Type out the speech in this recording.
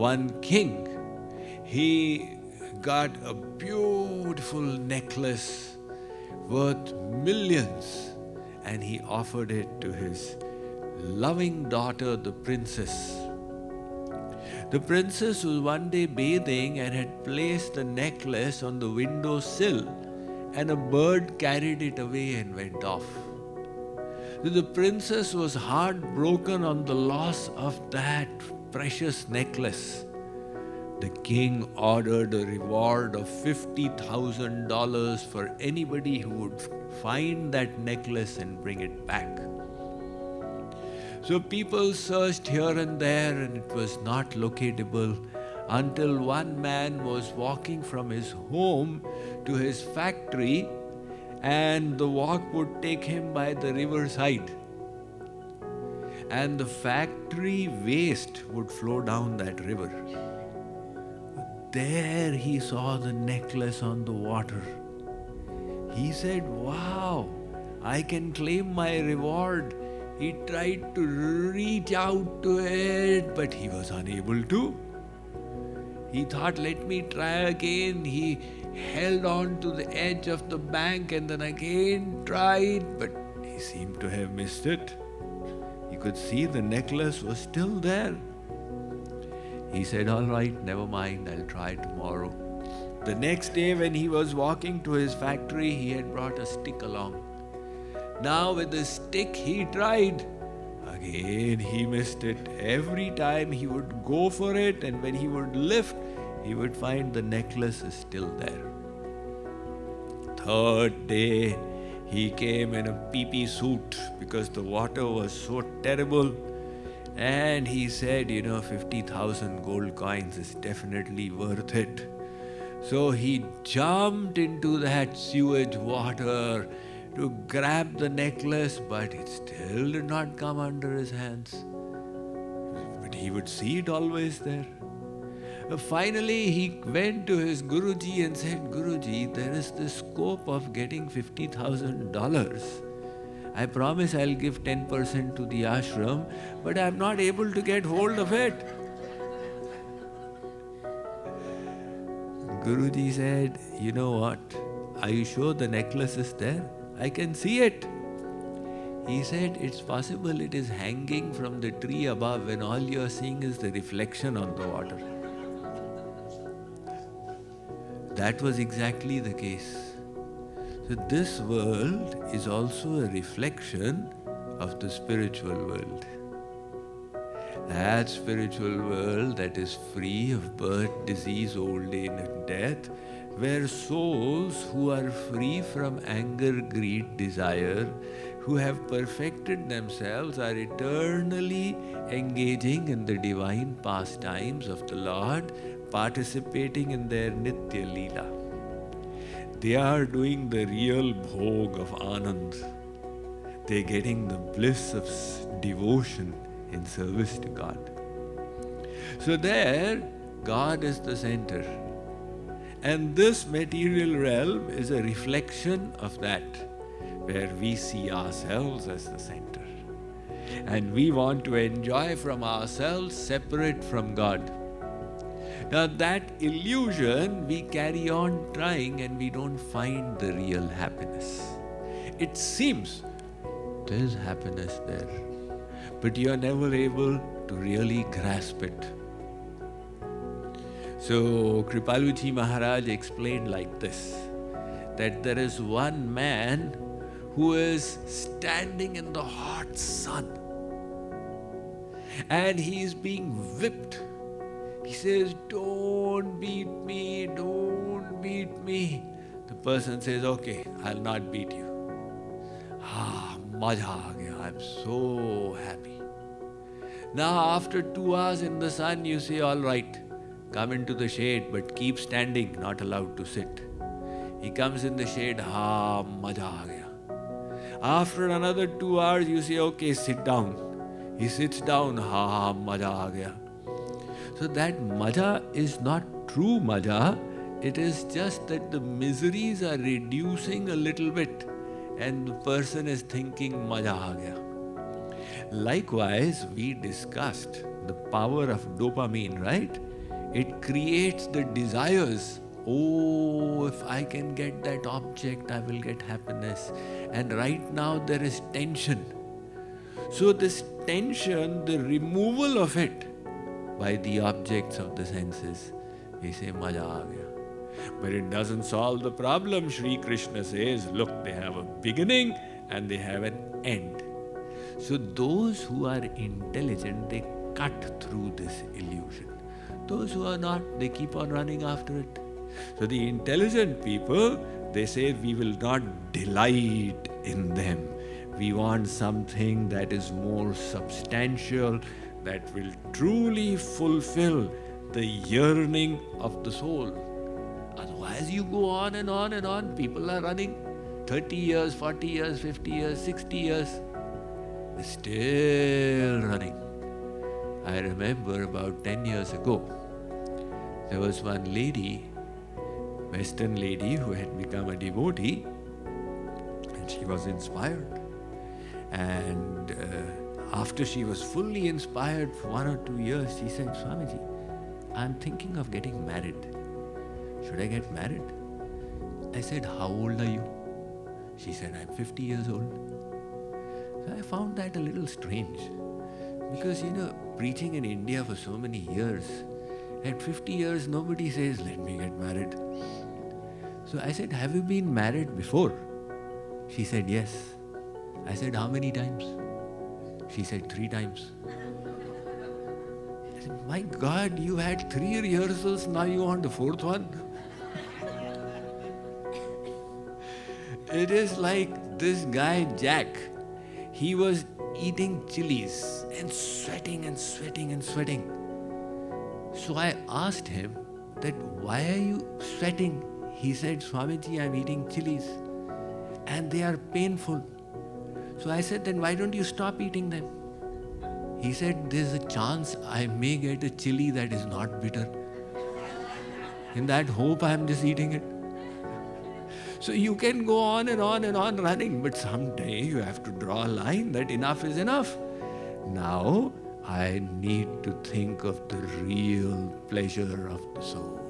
one king, he got a beautiful necklace worth millions, and he offered it to his loving daughter, the princess. The princess was one day bathing and had placed the necklace on the windowsill, and a bird carried it away and went off. So the princess was heartbroken on the loss of that precious necklace. The king ordered a reward of $50,000 for anybody who would find that necklace and bring it back. So people searched here and there, and it was not locatable until one man was walking from his home to his factory, and the walk would take him by the riverside. And the factory waste would flow down that river. There he saw the necklace on the water. He said, "Wow, I can claim my reward." He tried to reach out to it, but he was unable to. He thought, "Let me try again." He held on to the edge of the bank and then again tried, but he seemed to have missed it. He could see the necklace was still there. He said, "All right, never mind, I'll try tomorrow." The next day when he was walking to his factory, he had brought a stick along. Now with the stick he tried. Again he missed it. Every time he would go for it, and when he would lift, he would find the necklace is still there. Third day, he came in a pee-pee suit because the water was so terrible. And he said, 50,000 gold coins is definitely worth it. So he jumped into that sewage water to grab the necklace, but it still did not come under his hands. But he would see it always there. Finally, he went to his Guruji and said, "Guruji, there is the scope of getting $50,000. I promise I'll give 10% to the ashram, but I'm not able to get hold of it." Guruji said, "You know what? Are you sure the necklace is there? I can see it." He said, "It's possible it is hanging from the tree above and all you're seeing is the reflection on the water." That was exactly the case. So this world is also a reflection of the spiritual world. That spiritual world that is free of birth, disease, old age and death, where souls who are free from anger, greed, desire, who have perfected themselves, are eternally engaging in the divine pastimes of the Lord, participating in their Nitya Leela. They are doing the real bhog of Anand. They're getting the bliss of devotion in service to God. So there, God is the center. And this material realm is a reflection of that, where we see ourselves as the center. And we want to enjoy from ourselves separate from God. Now that illusion, we carry on trying and we don't find the real happiness. It seems there's happiness there, but you are never able to really grasp it. So Kripaluji Maharaj explained like this, that there is one man who is standing in the hot sun and he is being whipped. He says, "Don't beat me, don't beat me." The person says, "Okay, I'll not beat you." Maja aa gaya, I'm so happy. Now after 2 hours in the sun, you say, "All right, come into the shade, but keep standing, not allowed to sit." He comes in the shade, maja aa gaya. After another 2 hours, you say, "Okay, sit down." He sits down, maja aa gaya. So that maja is not true maja, it is just that the miseries are reducing a little bit and the person is thinking maja aa gaya. Likewise, we discussed the power of dopamine, right? It creates the desires. Oh, if I can get that object, I will get happiness. And right now there is tension. So this tension, the removal of it by the objects of the senses, we say, maja aa gaya. But it doesn't solve the problem. Shri Krishna says, look, they have a beginning and they have an end. So those who are intelligent, they cut through this illusion. Those who are not, they keep on running after it. So the intelligent people, they say, we will not delight in them. We want something that is more substantial, that will truly fulfill the yearning of the soul. Otherwise you go on and on and on. People are running 30 years, 40 years, 50 years, 60 years. They're still running. I remember about 10 years ago, there was one lady, Western lady, who had become a devotee, and she was inspired. And after she was fully inspired for 1 or 2 years, she said, Swamiji, I'm thinking of getting married. Should I get married? I said, how old are you? She said, I'm 50 years old. So I found that a little strange. Because, preaching in India for so many years, at 50 years, nobody says, let me get married. So I said, have you been married before? She said, yes. I said, how many times? She said, 3 times. I said, my God, you had 3 rehearsals, now you want the 4th one? It is like this guy, Jack. He was eating chilies and sweating and sweating and sweating. So I asked him that, why are you sweating? He said, Swamiji, I'm eating chilies and they are painful. So I said, then why don't you stop eating them? He said, there's a chance I may get a chili that is not bitter. In that hope, I'm just eating it. So you can go on and on and on running, but someday you have to draw a line that enough is enough. Now, I need to think of the real pleasure of the soul.